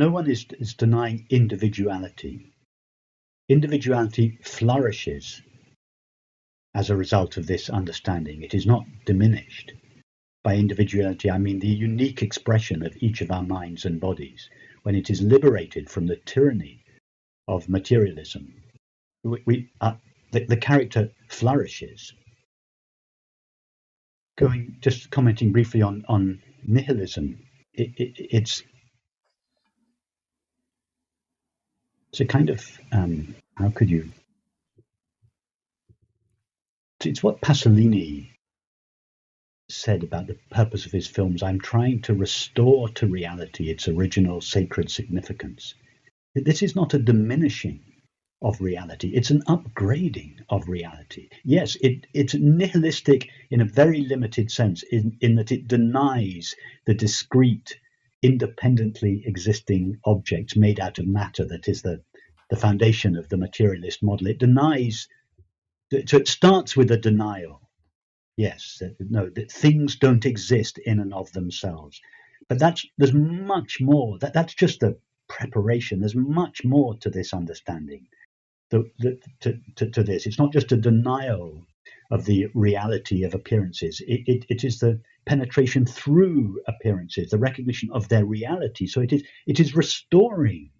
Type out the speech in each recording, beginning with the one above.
no one is denying individuality. Individuality flourishes as a result of this understanding. It is not diminished. By individuality, I mean the unique expression of each of our minds and bodies when it is liberated from the tyranny of materialism. The character flourishes. Just commenting briefly on nihilism, it's a kind of how could you? It's what Pasolini said about the purpose of his films. I'm trying to restore to reality its original sacred significance. This is not a diminishing of reality. It's an upgrading of reality. Yes, it's nihilistic in a very limited sense, in that it denies the discrete, independently existing objects made out of matter that is the foundation of the materialist model. It denies, so it starts with a denial. Yes, that things don't exist in and of themselves. But there's much more. That's just the preparation. There's much more to this understanding. To this, it's not just a denial of the reality of appearances. It is the penetration through appearances, the recognition of their reality. So it is restoring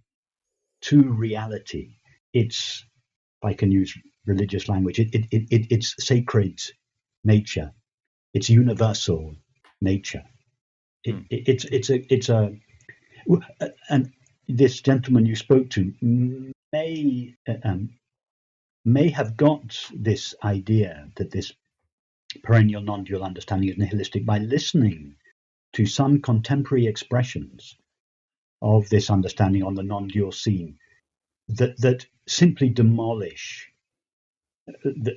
to reality its, if I can use religious language, it's sacred nature, its universal nature. It's a and this gentleman you spoke to may have got this idea that this perennial non-dual understanding is nihilistic by listening to some contemporary expressions of this understanding on the non-dual scene that simply demolish that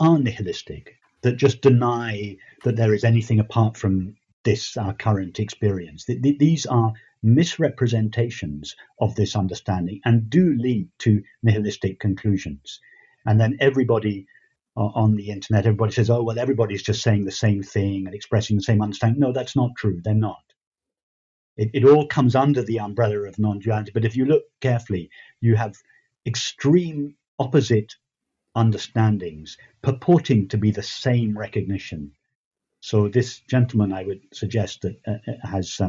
are nihilistic, that just deny that there is anything apart from this, our current experience. These are misrepresentations of this understanding and do lead to nihilistic conclusions. And then everybody on the internet, everybody says, oh, well, everybody's just saying the same thing and expressing the same understanding. No, that's not true. They're not. It all comes under the umbrella of non-duality. But if you look carefully, you have extreme opposite understandings purporting to be the same recognition. So this gentleman, I would suggest, that has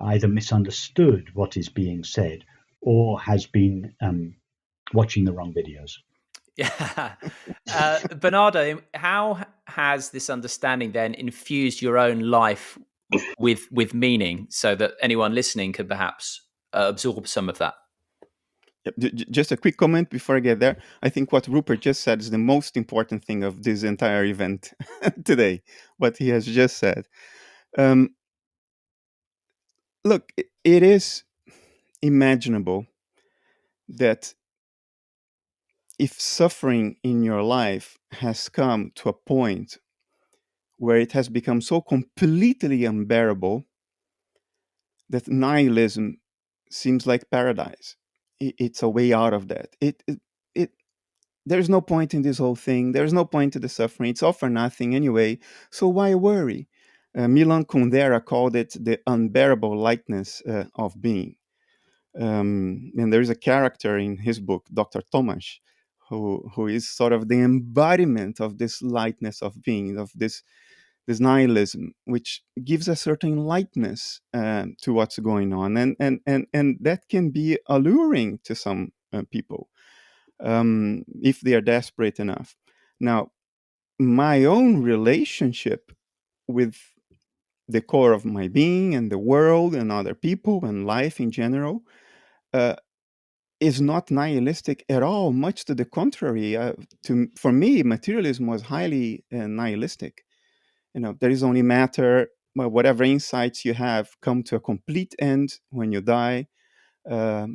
either misunderstood what is being said or has been watching the wrong videos. Yeah. Bernardo, how has this understanding then infused your own life with meaning so that anyone listening could perhaps absorb some of that? Just a quick comment before I get there. I think what Rupert just said is the most important thing of this entire event today, what he has just said. Look, it is imaginable that if suffering in your life has come to a point where it has become so completely unbearable that nihilism seems like paradise. It's a way out of that. There's no point in this whole thing. There's no point to the suffering. It's all for nothing anyway. So why worry? Milan Kundera called it the unbearable lightness of being. And there is a character in his book, Dr. Tomasz, who is sort of the embodiment of this lightness of being, of this nihilism, which gives a certain lightness to what's going on, and that can be alluring to some people if they are desperate enough. Now, my own relationship with the core of my being and the world and other people and life in general is not nihilistic at all. Much to the contrary. For me, materialism was highly nihilistic. There is only matter. Whatever insights you have come to a complete end when you die.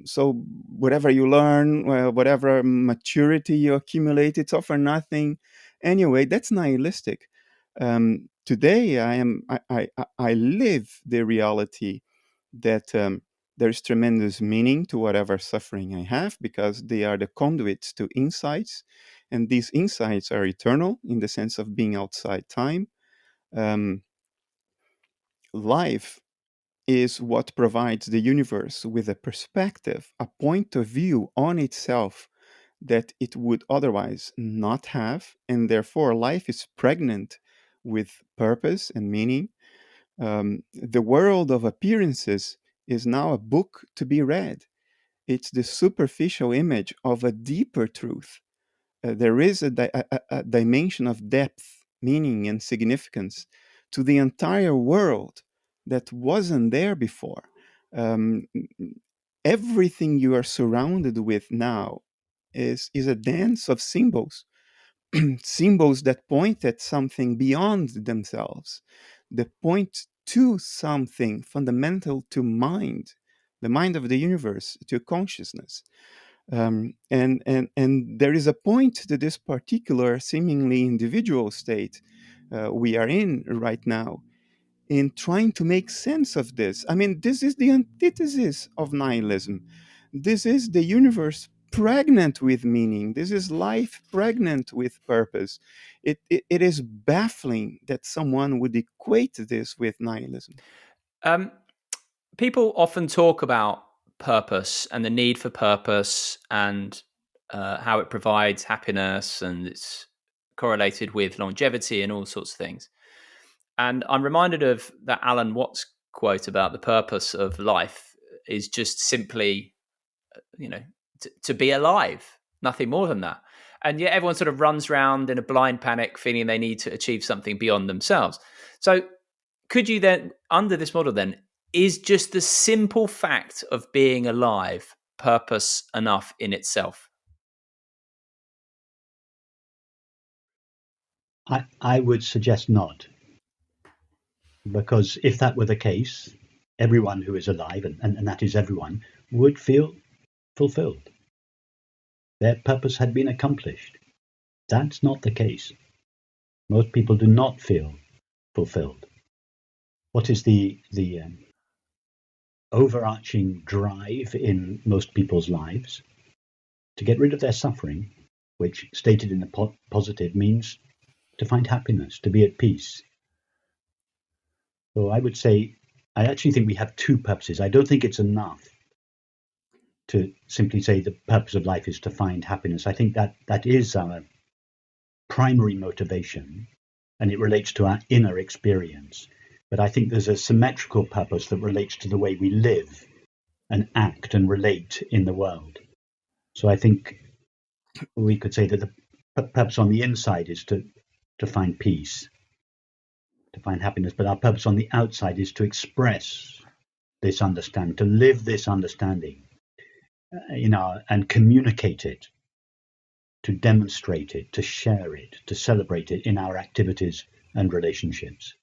So whatever you learn, whatever maturity you accumulate, it's all for nothing. Anyway, that's nihilistic. Today, I live the reality that there's tremendous meaning to whatever suffering I have, because they are the conduits to insights, and these insights are eternal in the sense of being outside time. Life is what provides the universe with a perspective, a point of view on itself that it would otherwise not have, and therefore life is pregnant with purpose and meaning. The world of appearances is now a book to be read. It's the superficial image of a deeper truth. There is a dimension of depth, meaning, and significance to the entire world that wasn't there before. Um, Everything you are surrounded with now is a dance of symbols, symbols that point at something beyond themselves, that point to something fundamental to mind, the mind of the universe, to consciousness. And there is a point to this particular seemingly individual state we are in right now in trying to make sense of this. I mean, this is the antithesis of nihilism. This is the universe pregnant with meaning. This is life pregnant with purpose. It is baffling that someone would equate this with nihilism. Um, People often talk about purpose and the need for purpose and how it provides happiness and it's correlated with longevity and all sorts of things. And I'm reminded of that Alan Watts quote about the purpose of life is just simply, to be alive, nothing more than that. And yet everyone sort of runs around in a blind panic, feeling they need to achieve something beyond themselves. So could you then, under this model then, is just the simple fact of being alive purpose enough in itself? I would suggest not, because if that were the case, everyone who is alive, and that is everyone, would feel fulfilled. Their purpose had been accomplished. That's not the case. Most people do not feel fulfilled. What is the overarching drive in most people's lives? To get rid of their suffering, which stated in the positive means to find happiness, to be at peace. So I would say, I actually think we have two purposes. I don't think it's enough to simply say the purpose of life is to find happiness. I think that is our primary motivation, and it relates to our inner experience. But I think there's a symmetrical purpose that relates to the way we live and act and relate in the world. So I think we could say that the purpose on the inside is to find peace, to find happiness, but our purpose on the outside is to express this understanding, to live this understanding, and communicate it, to demonstrate it, to share it, to celebrate it in our activities and relationships.